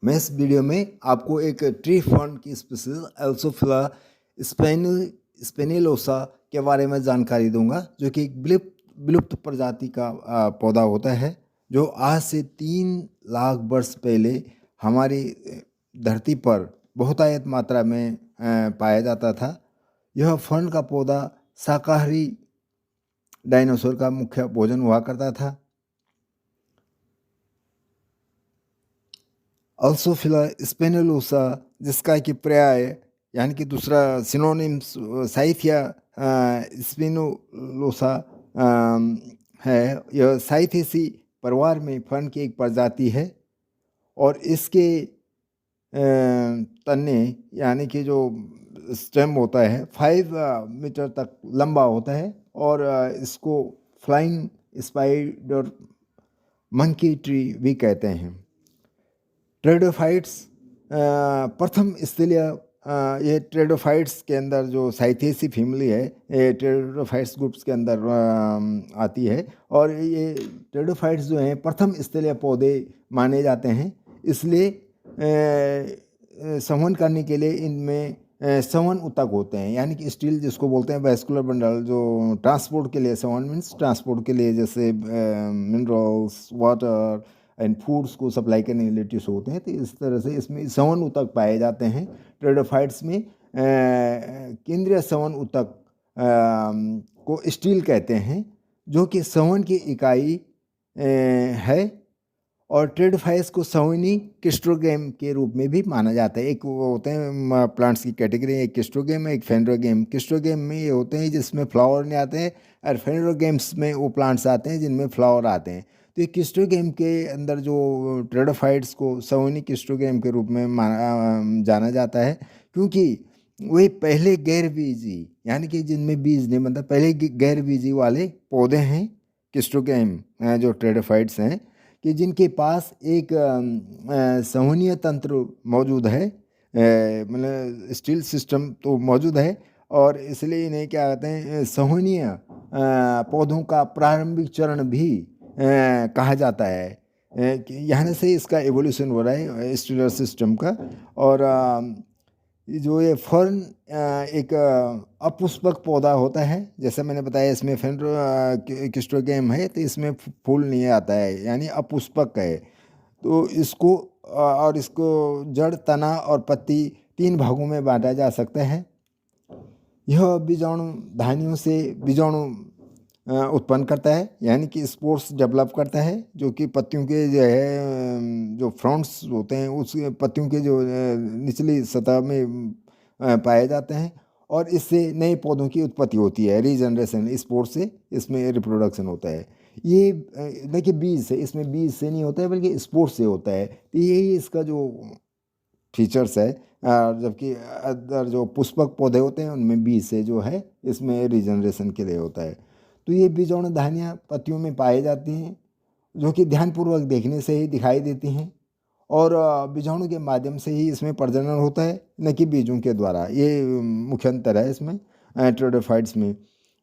मैं इस वीडियो में आपको एक ट्री फर्न की स्पीशीज एल्सोफिला स्पेनिलोसा के बारे में जानकारी दूंगा, जो कि एक विलुप्त प्रजाति का पौधा होता है, जो आज से 3 लाख वर्ष पहले हमारी धरती पर बहुतायत मात्रा में पाया जाता था। यह फर्न का पौधा शाकाहारी डायनासोर का मुख्य भोजन हुआ करता था। अल्सोफिला स्पेनिलोसा, जिसका कि पर्याय यानी कि दूसरा सिनोनिम साइथिया स्पिनोलोसा है। यह साइथेसी परिवार में फर्न की एक प्रजाति है और इसके तने यानी कि जो स्टेम होता है 5 मीटर तक लंबा होता है और इसको फ्लाइंग स्पाइडर मंकी ट्री भी कहते हैं। ट्रेडोफाइट्स प्रथम स्थलीय ये ट्रेडोफाइट्स के अंदर जो साइथेसी फैमिली है, ये ट्रेडोफाइट्स ग्रुप्स के अंदर आती है और ये ट्रेडोफाइट्स जो हैं प्रथम स्थलीय पौधे माने जाते हैं। इसलिए संवहन करने के लिए इनमें संवहन ऊतक होते हैं, यानी कि स्टील जिसको बोलते हैं वैस्कुलर बंडल, जो ट्रांसपोर्ट के लिए संवहन मीन्स ट्रांसपोर्ट के लिए, जैसे मिनरल्स, वाटर एंड फूड्स को सप्लाई करने के लिए टिश्यू होते हैं। तो इस तरह से इसमें संवहन ऊतक पाए जाते हैं। ट्रेडोफाइट्स में केंद्रीय संवहन ऊतक को स्टील कहते हैं, जो कि संवहन की इकाई है और ट्रेडोफाइट्स को संवहनी क्रिस्टोगेम के रूप में भी माना जाता है। एक वो होते हैं प्लांट्स की कैटेगरी, एक क्रिस्टोगेम है, एक फेनोगेम। क्रिस्टोगेम में ये होते हैं जिसमें फ्लावर नहीं आते हैं और फेनोगेम्स में वो प्लांट्स आते हैं जिनमें फ्लावर आते हैं। तो ये क्रिस्टोगेम के अंदर जो ट्रेडोफाइट्स को संवहनी क्रिस्टोगेम के रूप में जाना जाता है, क्योंकि वही पहले गैर बीजी यानी कि जिनमें बीज नहीं बनता, पहले गैर बीजी वाले पौधे हैं क्रिस्टोगेम जो ट्रेडोफाइट्स हैं, कि जिनके पास एक संवहनीय तंत्र मौजूद है, मतलब स्टील सिस्टम तो मौजूद है और इसलिए इन्हें क्या कहते हैं, संवहनीय पौधों का प्रारंभिक चरण भी कहा जाता है। यहाँ से इसका एवोल्यूशन हो रहा है स्टीलर सिस्टम का। और जो ये फर्न एक अपुष्पक पौधा होता है, जैसे मैंने बताया इसमें क्रिस्टोगेम है तो इसमें फूल नहीं आता है, यानी अपुष्पक है। तो इसको और इसको जड़, तना और पत्ती 3 भागों में बांटा जा सकता है। यह बीजाणु धानियों से बीजाणु उत्पन्न करता है, यानी कि स्पोर्स डेवलप करता है, जो कि पत्तियों के जो है जो फ्रंट्स होते हैं उस पत्तियों के जो निचली सतह में पाए जाते हैं और इससे नए पौधों की उत्पत्ति होती है। रीजनरेशन स्पोर्स से इसमें रिप्रोडक्शन होता है। ये देखिए बीज से, इसमें बीज से नहीं होता है बल्कि स्पोर्स से होता है। तो यही इसका जो फीचर्स है। जबकि अदर जो पुष्पक पौधे होते हैं उनमें बीज से जो है इसमें रीजनरेशन के लिए होता है। तो ये बीजाणु धानियाँ पत्तियों में पाई जाती हैं, जो कि ध्यानपूर्वक देखने से ही दिखाई देती हैं और बीजाणु के माध्यम से ही इसमें प्रजनन होता है, न कि बीजों के द्वारा। ये मुख्य अंतर है इसमें ट्रेडोफाइट्स में।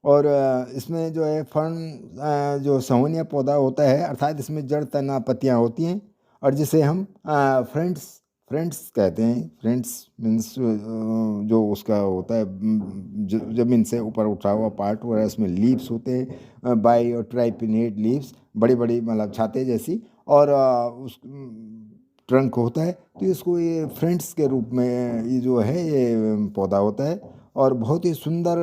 और इसमें जो है फर्न जो संवहनीय पौधा होता है, अर्थात इसमें जड़, तना, पत्तियाँ होती हैं और जिसे हम फ्रेंड्स कहते हैं। फ्रेंड्स मीन्स जो उसका होता है ज़मीन से ऊपर उठा हुआ पार्ट, और इसमें लीव्स होते हैं, बाई और ट्राइपिनेट लीव्स, बड़ी बड़ी मतलब छाते जैसी, और उस ट्रंक होता है। तो इसको ये फ्रेंड्स के रूप में ये जो है ये पौधा होता है और बहुत ही सुंदर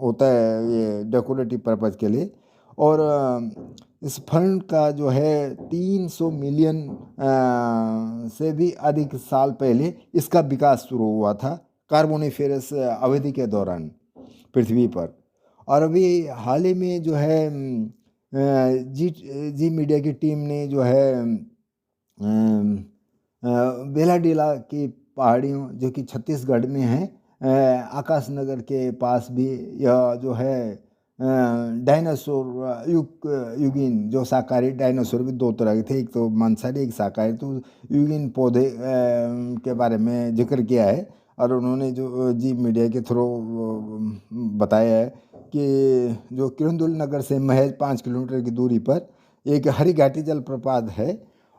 होता है ये डेकोरेटिव पर्पज़ के लिए। और इस फर्न का जो है 300 मिलियन से भी अधिक साल पहले इसका विकास शुरू हुआ था, कार्बोनिफेरस अवधि के दौरान पृथ्वी पर। और अभी हाल ही में जो है जी मीडिया की टीम ने जो है बेलाडीला की पहाड़ियों, जो कि छत्तीसगढ़ में है, आकाश नगर के पास भी, यह जो है डायनासोर युगीन जो शाकाहारी डायनासोर भी 2 तरह के थे, एक तो मांसाहारी एक शाकाहारी। तो युगीन पौधे के बारे में जिक्र किया है और उन्होंने जो जी मीडिया के थ्रू बताया है कि जो किरंदुल नगर से महज 5 किलोमीटर की दूरी पर एक हरी घाटी जलप्रपात है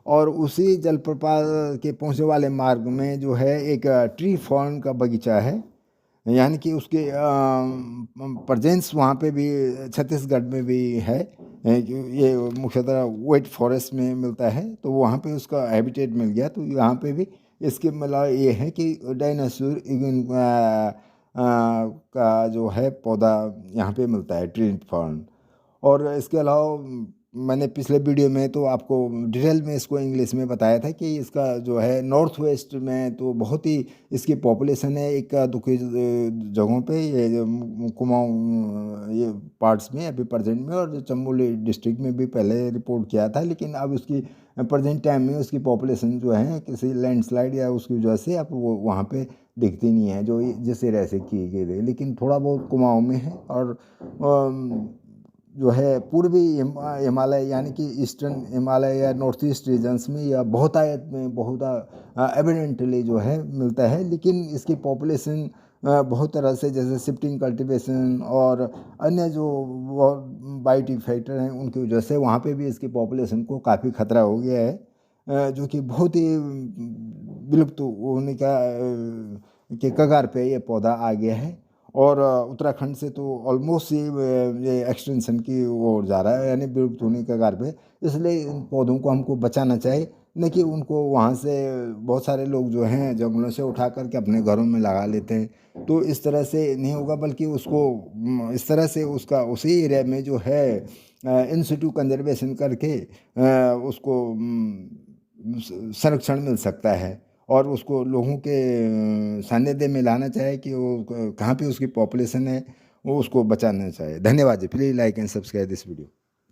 और उसी जलप्रपात के पहुँचने वाले मार्ग में जो है एक ट्री फर्न का बगीचा है, यानी कि उसके प्रेजेंस वहाँ पे भी छत्तीसगढ़ में भी है। ये मुख्यतः वेट फॉरेस्ट में मिलता है, तो वहाँ पे उसका हैबिटेट मिल गया। तो यहाँ पे भी इसके मतलब ये है कि डायनासोर का जो है पौधा यहाँ पे मिलता है, ट्री फर्न। और इसके अलावा मैंने पिछले वीडियो में तो आपको डिटेल में इसको इंग्लिश में बताया था कि इसका जो है नॉर्थ वेस्ट में तो बहुत ही इसकी पॉपुलेशन है, एक दुखी जगहों पे, ये जो कुमाऊं ये पार्ट्स में अभी प्रेजेंट में, और चमोली डिस्ट्रिक्ट में भी पहले रिपोर्ट किया था। लेकिन अब उसकी प्रेजेंट टाइम में उसकी पॉपुलेशन जो है किसी लैंडस्लाइड या उसकी वजह से अब वो वहाँ पे दिखती नहीं है, जो जिस एरिया से की गई, लेकिन थोड़ा बहुत कुमाऊं में है। और जो है पूर्वी हिमालय यानी कि ईस्टर्न हिमालय या नॉर्थ ईस्ट रीजन्स में या बहुतायत में बहुत एविडेंटली जो है मिलता है। लेकिन इसकी पॉपुलेशन बहुत तरह से, जैसे शिफ्टिंग कल्टीवेशन और अन्य जो बायोटिक फैक्टर हैं उनकी वजह से वहाँ पे भी इसकी पॉपुलेशन को काफ़ी खतरा हो गया है, जो कि बहुत ही विलुप्त होने का के कगार पे ये पौधा आ गया है। और उत्तराखंड से तो ऑलमोस्ट ये एक्सटेंशन की ओर जा रहा है, यानी विलुप्त होने के कगार पे। इसलिए इन पौधों को हमको बचाना चाहिए, न कि उनको वहाँ से बहुत सारे लोग जो हैं जंगलों से उठा करके अपने घरों में लगा लेते हैं। तो इस तरह से नहीं होगा, बल्कि उसको इस तरह से उसका उसी एरिया में जो है इन सिटू कंजर्वेशन करके उसको संरक्षण मिल सकता है। और उसको लोगों के सानिध्य में लाना चाहे कि वो कहाँ पे उसकी पॉपुलेशन है, वो उसको बचाना चाहिए। धन्यवाद जी। Please like and subscribe this video.